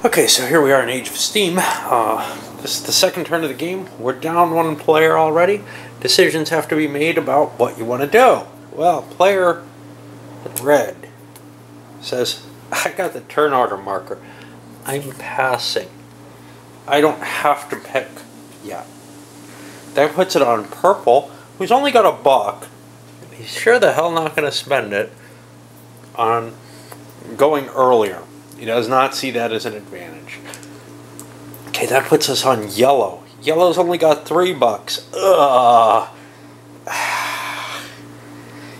Okay, so here we are in Age of Steam. This is the second turn of the game. We're down one player already. Decisions have to be made about what you want to do. Well, player red says, I got the turn order marker. I'm passing. I don't have to pick yet. That puts it on purple, who's only got $1. He's sure the hell not going to spend it on going earlier. He does not see that as an advantage. Okay, that puts us on yellow. Yellow's only got $3. Ugh.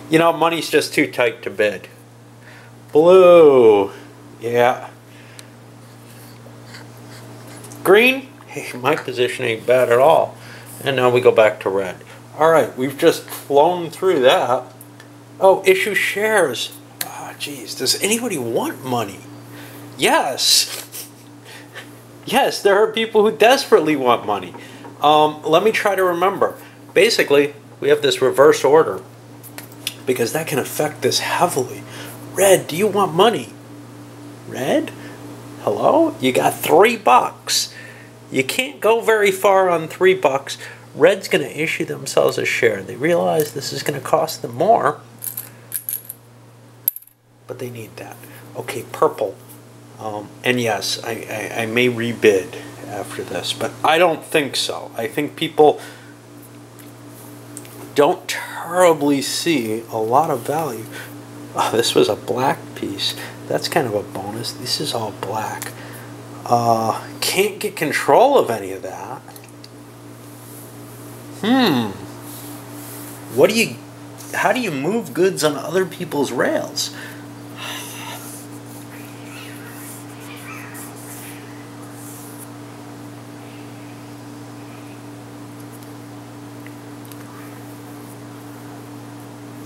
You know, money's just too tight to bid. Blue. Yeah. Green. Hey, my position ain't bad at all. And now we go back to red. Alright, we've just flown through that. Oh, issue shares. Ah, geez. Does anybody want money? Yes. Yes, there are people who desperately want money. Let me try to remember. Basically, we have this reverse order because that can affect this heavily. Red, do you want money? Red? Hello? You got $3. You can't go very far on $3. Red's going to issue themselves a share. They realize this is going to cost them more, but they need that. Okay, purple. And yes, I may rebid after this, but I don't think so. I think people don't terribly see a lot of value. Oh, this was a black piece. That's kind of a bonus. This is all black. Can't get control of any of that. How do you move goods on other people's rails?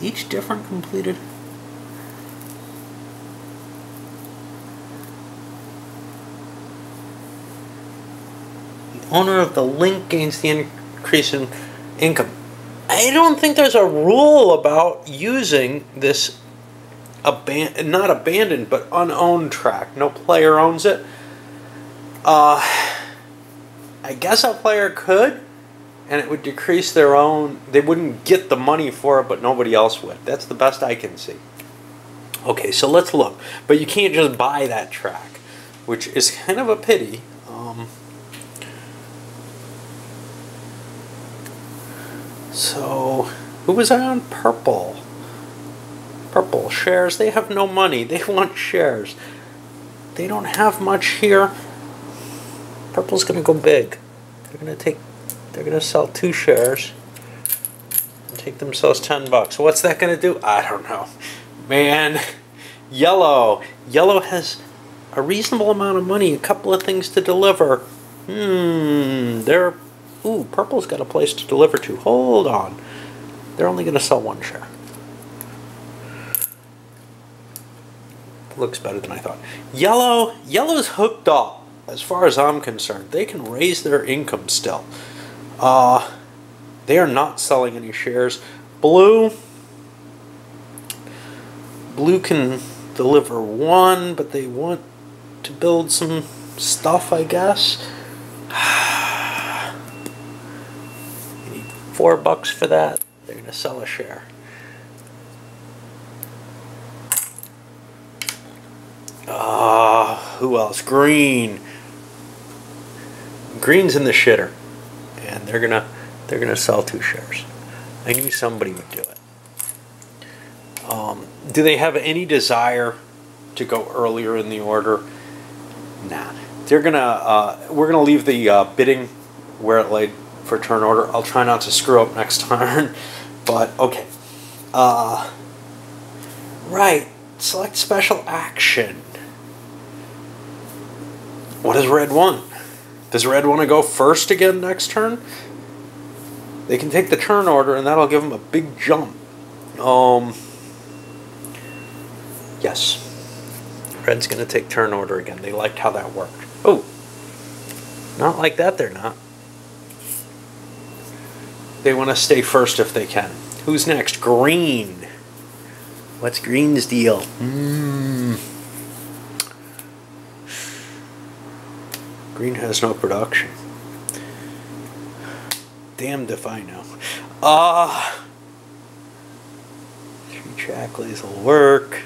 Each different completed. The owner of the link gains the increase in income. I don't think there's a rule about using this not abandoned but unowned track. No player owns it. I guess a player could, and it would decrease their own. They wouldn't get the money for it, but nobody else would. That's the best I can see. Okay, so let's look. But you can't just buy that track, which is kind of a pity. So, who was I on? Purple. Purple shares. They have no money. They want shares. They don't have much here. Purple's going to go big. They're going to sell 2 shares and take themselves $10. What's that going to do? I don't know. Man, yellow. Yellow has a reasonable amount of money, a couple of things to deliver. Purple's got a place to deliver to. Hold on. They're only going to sell 1 share. Looks better than I thought. Yellow's hooked up. As far as I'm concerned, they can raise their income still. They are not selling any shares. Blue can deliver 1, but they want to build some stuff, I guess. You need $4 for that. They're going to sell a share. Who else? Green. Green's in the shitter, and they're gonna sell 2 shares. I knew somebody would do it. Do they have any desire to go earlier in the order? Nah. We're gonna leave the bidding where it laid for turn order. I'll try not to screw up next turn, but okay. Right. Select special action. What does red want? Does red want to go first again next turn? They can take the turn order, and that'll give them a big jump. Yes. Red's going to take turn order again. They liked how that worked. Oh. Not like that, they're not. They want to stay first if they can. Who's next? Green. What's Green's deal? Green has no production. Damned if I know. Ah, 3-track lays will work.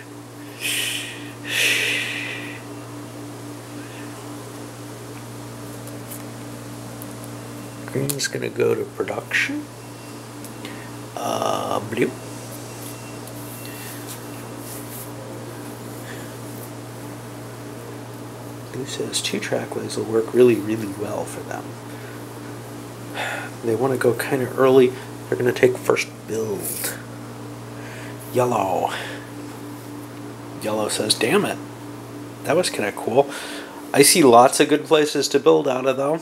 Green's gonna go to production. Blue. Blue says 2-track lays will work really, really well for them. They want to go kind of early. They're going to take first build. Yellow. Yellow says, damn it. That was kind of cool. I see lots of good places to build out of, though.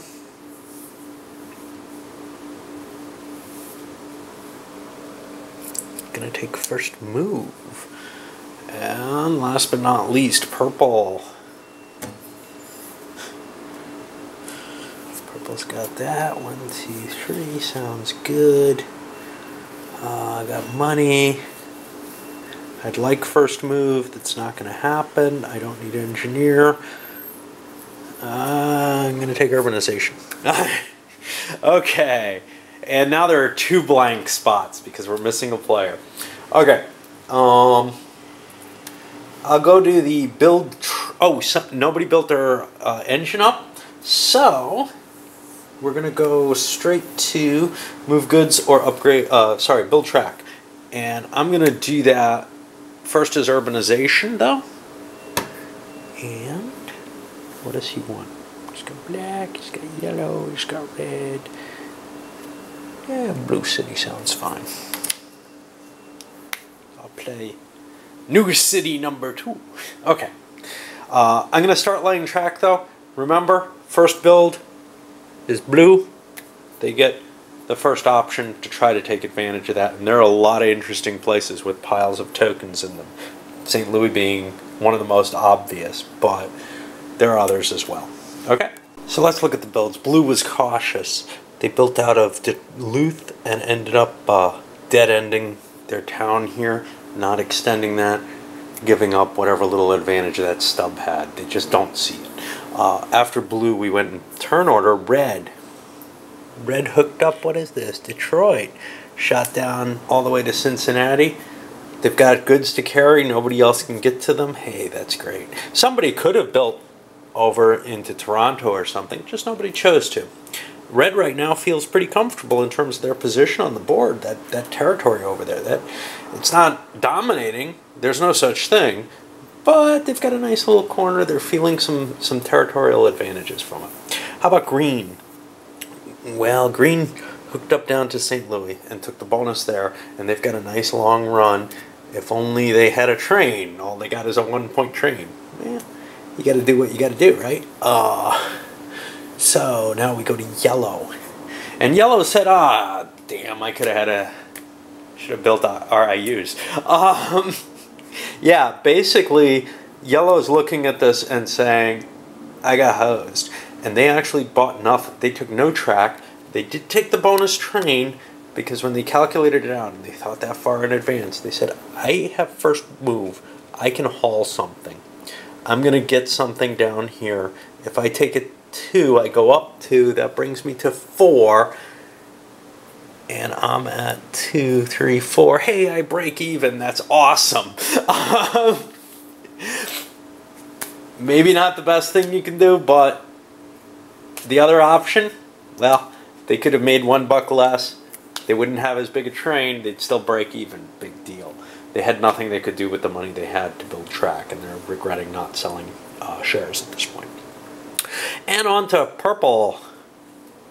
Going to take first move. And last but not least, purple. Purple's got that. 1, 2, 3. Sounds good. I got money. I'd like first move. That's not going to happen. I don't need engineer. I'm going to take urbanization. Okay. And now there are 2 blank spots because we're missing a player. Okay. I'll go to the build. Nobody built their engine up. So we're going to go straight to move goods or upgrade, build track. And I'm going to do that first as urbanization, though. And what does he want? He's got black, he's got yellow, he's got red. Yeah, Blue City sounds fine. I'll play New City number 2. Okay. I'm going to start laying track, though. Remember, first build is blue. They get the first option to try to take advantage of that. And there are a lot of interesting places with piles of tokens in them. St. Louis being one of the most obvious, but there are others as well. Okay, so let's look at the builds. Blue was cautious. They built out of Duluth and ended up dead-ending their town here, not extending that, giving up whatever little advantage that stub had. They just don't see it. After blue, we went in turn order. Red. Red hooked up, what is this? Detroit. Shot down all the way to Cincinnati. They've got goods to carry. Nobody else can get to them. Hey, that's great. Somebody could have built over into Toronto or something. Just nobody chose to. Red right now feels pretty comfortable in terms of their position on the board. That territory over there. It's not dominating. There's no such thing. But they've got a nice little corner. They're feeling some territorial advantages from it. How about green? Well, green hooked up down to St. Louis and took the bonus there. And they've got a nice long run. If only they had a train. All they got is a 1-point train. Yeah, you got to do what you got to do, right? So now we go to yellow. And yellow said, damn, I could have had should have built RIUs. Yeah, basically, yellow's looking at this and saying, I got hosed. And they actually bought nothing. They took no track. They did take the bonus train because when they calculated it out and they thought that far in advance, they said, I have first move. I can haul something. I'm going to get something down here. If I take it 2, I go up 2. That brings me to 4. And I'm at 2, 3, 4. Hey, I break even. That's awesome. Maybe not the best thing you can do, but the other option, well, they could have made $1 less. They wouldn't have as big a train. They'd still break even. Big deal. They had nothing they could do with the money they had to build track, and they're regretting not selling shares at this point. And on to purple.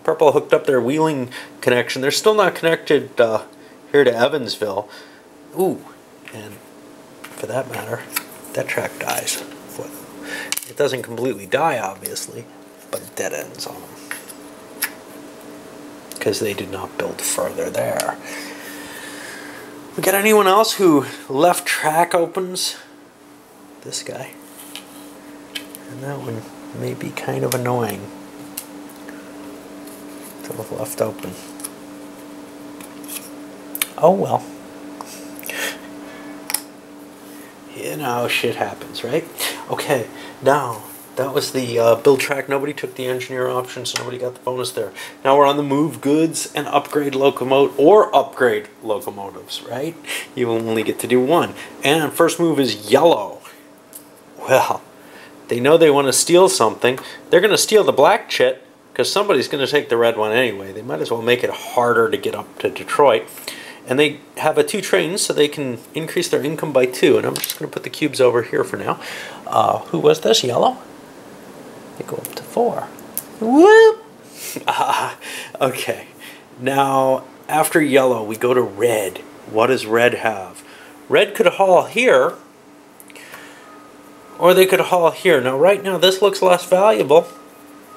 Purple hooked up their Wheeling connection. They're still not connected here to Evansville. Ooh, and for that matter, that track dies. It doesn't completely die, obviously, but it dead ends on them because they did not build further there. We got anyone else who left track opens? This guy. And that one may be kind of annoying. Left open. Oh well. You know, shit happens, right? Okay, now that was the build track. Nobody took the engineer option, so nobody got the bonus there. Now we're on the move goods and upgrade locomotives, right? You only get to do one. And first move is yellow. Well, they know they want to steal something. They're going to steal the black chit, because somebody's going to take the red one anyway. They might as well make it harder to get up to Detroit. And they have 2 trains, so they can increase their income by 2. And I'm just going to put the cubes over here for now. Who was this? Yellow? They go up to 4. Whoop! Okay. Now, after yellow, we go to red. What does red have? Red could haul here, or they could haul here. Now, right now, this looks less valuable.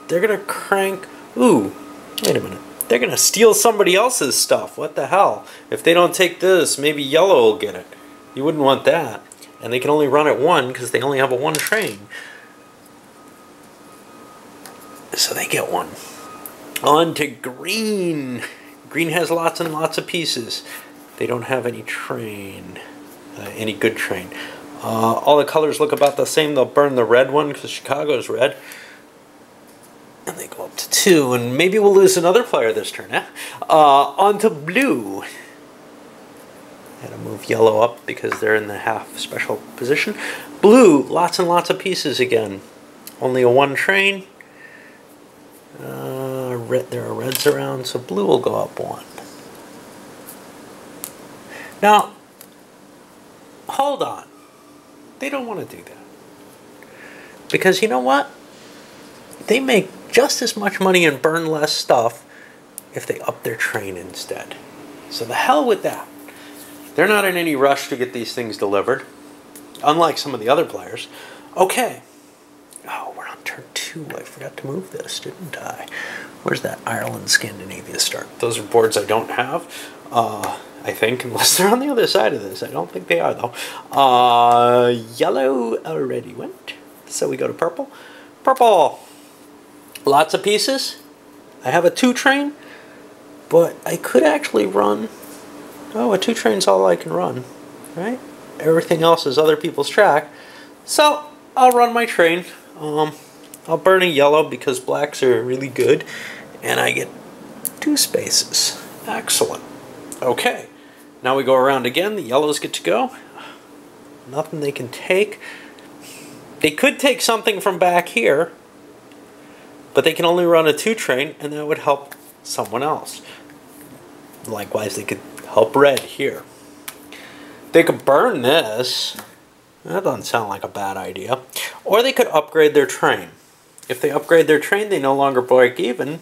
They're going to crank... Ooh, wait a minute. They're going to steal somebody else's stuff. What the hell? If they don't take this, maybe yellow will get it. You wouldn't want that. And they can only run at 1 because they only have a 1 train. So they get 1. On to green. Green has lots and lots of pieces. They don't have any train. Any good train. All the colors look about the same. They'll burn the red one because Chicago's red. And they go up to 2, and maybe we'll lose another player this turn, eh? On to blue. Gotta move yellow up because they're in the half special position. Blue, lots and lots of pieces again. Only a 1 train. Red, there are reds around, so blue will go up 1. Now, hold on. They don't want to do that. Because you know what? They make just as much money and burn less stuff if they up their train instead. So the hell with that. They're not in any rush to get these things delivered, unlike some of the other players. Okay. Oh, we're on turn 2. I forgot to move this, didn't I? Where's that Ireland Scandinavia start? Those are boards I don't have, I think, unless they're on the other side of this. I don't think they are, though. Yellow already went, so we go to purple. Purple. Lots of pieces. I have a 2 train, but I could actually run... Oh, a 2 train's all I can run, right? Everything else is other people's track. So, I'll run my train. I'll burn a yellow because blacks are really good. And I get 2 spaces. Excellent. Okay. Now we go around again. The yellows get to go. Nothing they can take. They could take something from back here, but they can only run a 2 train, and that would help someone else. Likewise, they could help red here. They could burn this. That doesn't sound like a bad idea. Or they could upgrade their train. If they upgrade their train, they no longer break even.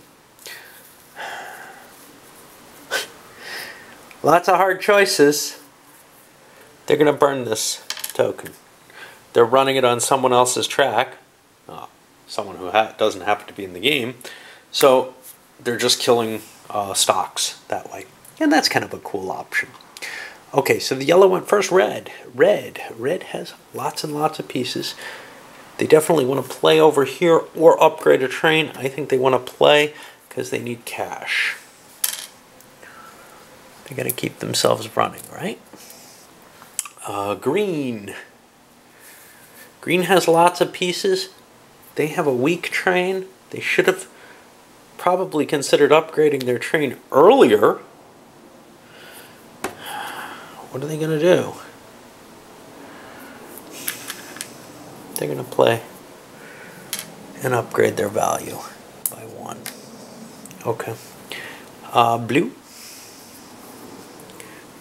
Lots of hard choices. They're going to burn this token. They're running it on someone else's track. Someone who doesn't happen to be in the game. So they're just killing stocks that way. And that's kind of a cool option. Okay, so the yellow went first. Red. Red has lots and lots of pieces. They definitely want to play over here or upgrade a train. I think they want to play because they need cash. They're going to keep themselves running, right? Green. Green has lots of pieces. They have a weak train. They should have probably considered upgrading their train earlier. What are they going to do? They're going to play and upgrade their value by 1. Okay. Blue.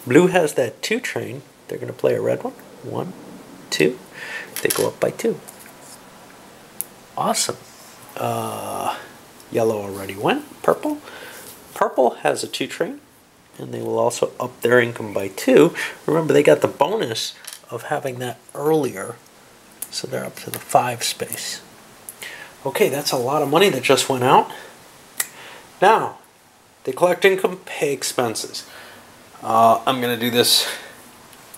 Blue has that 2 train. They're going to play a red one. 1, 2. They go up by 2. Awesome. Yellow already went. Purple. Purple has a 2 train. And they will also up their income by 2. Remember, they got the bonus of having that earlier. So they're up to the 5 space. Okay, that's a lot of money that just went out. Now, they collect income, pay expenses. I'm going to do this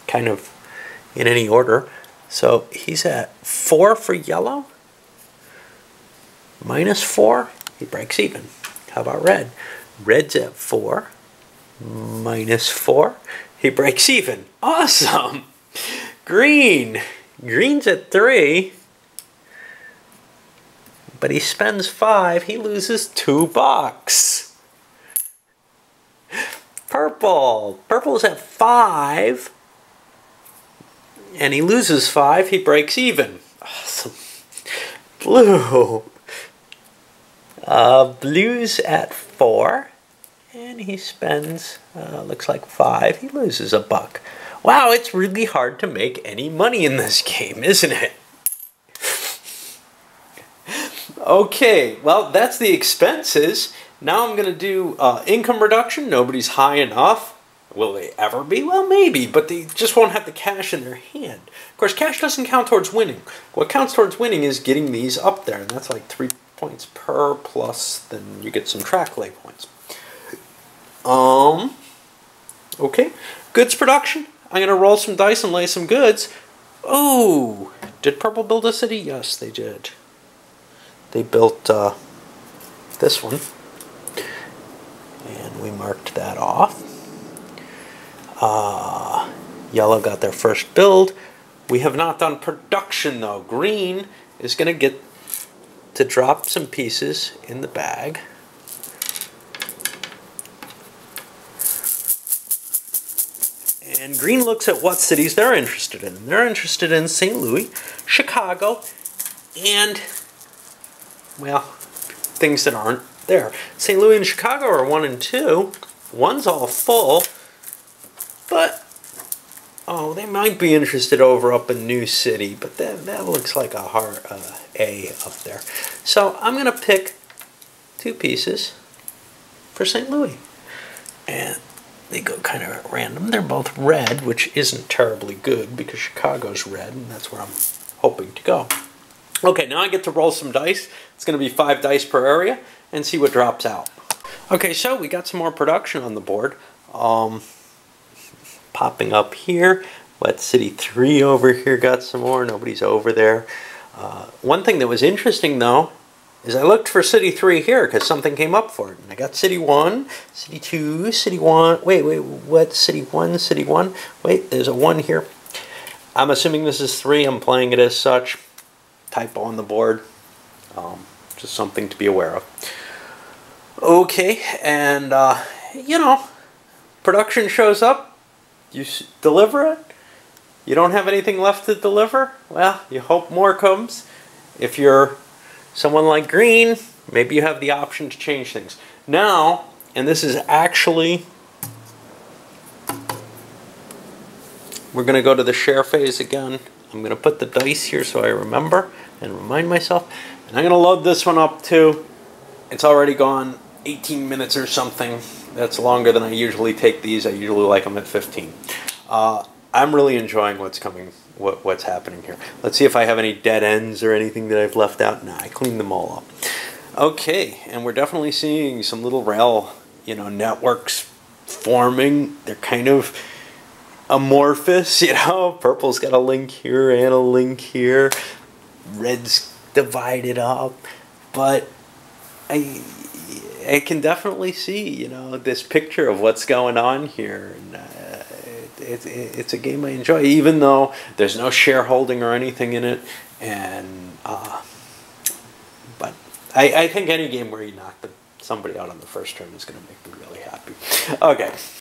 kind of in any order. So he's at 4 for yellow. Minus 4, he breaks even. How about red? Red's at 4. Minus 4, he breaks even. Awesome! Green. Green's at 3. but he spends 5. He loses $2. Purple. Purple's at 5. And he loses 5. He breaks even. Awesome. Blue. Blue's at 4. And he spends, looks like 5. He loses $1. Wow, it's really hard to make any money in this game, isn't it? Okay, well, that's the expenses. Now I'm going to do income reduction. Nobody's high enough. Will they ever be? Well, maybe, but they just won't have the cash in their hand. Of course, cash doesn't count towards winning. What counts towards winning is getting these up there, and that's like 3 points per, plus then you get some track lay points. Okay, goods production. I'm going to roll some dice and lay some goods. Oh, did Purple build a city? Yes, they did. They built this one, and we marked that off. Yellow got their first build. We have not done production, though. Green is going to get to drop some pieces in the bag. And green looks at what cities they're interested in. They're interested in St. Louis, Chicago, and, well, things that aren't there. St. Louis and Chicago are 1 and 2. One's all full, but, oh, they might be interested over up in New City, but that looks like a hard A up there. So I'm going to pick 2 pieces for St. Louis. And they go kind of at random. They're both red, which isn't terribly good because Chicago's red, and that's where I'm hoping to go. Okay, now I get to roll some dice. It's going to be 5 dice per area, and see what drops out. Okay, so we got some more production on the board. Popping up here. What, City 3 over here got some more. Nobody's over there. One thing that was interesting, though, is I looked for City 3 here because something came up for it. And I got City 1, City 2, City 1. Wait, what? City 1, City 1? Wait, there's a 1 here. I'm assuming this is 3. I'm playing it as such. Typo on the board. Just something to be aware of. Okay, and, you know, production shows up. You deliver it. You don't have anything left to deliver? Well, you hope more comes. If you're someone like green, maybe you have the option to change things. Now, and this is actually, we're going to go to the share phase again. I'm going to put the dice here so I remember and remind myself. And I'm going to load this one up too. It's already gone 18 minutes or something. That's longer than I usually take these. I usually like them at 15. I'm really enjoying what's what's happening here. Let's see if I have any dead ends or anything that I've left out. Nah, I cleaned them all up. Okay, and we're definitely seeing some little rail, networks forming. They're kind of amorphous, Purple's got a link here and a link here. Red's divided up, but I can definitely see, this picture of what's going on here. And, it's a game I enjoy, even though there's no shareholding or anything in it. And but I think any game where you knock somebody out on the first turn is going to make me really happy. Okay.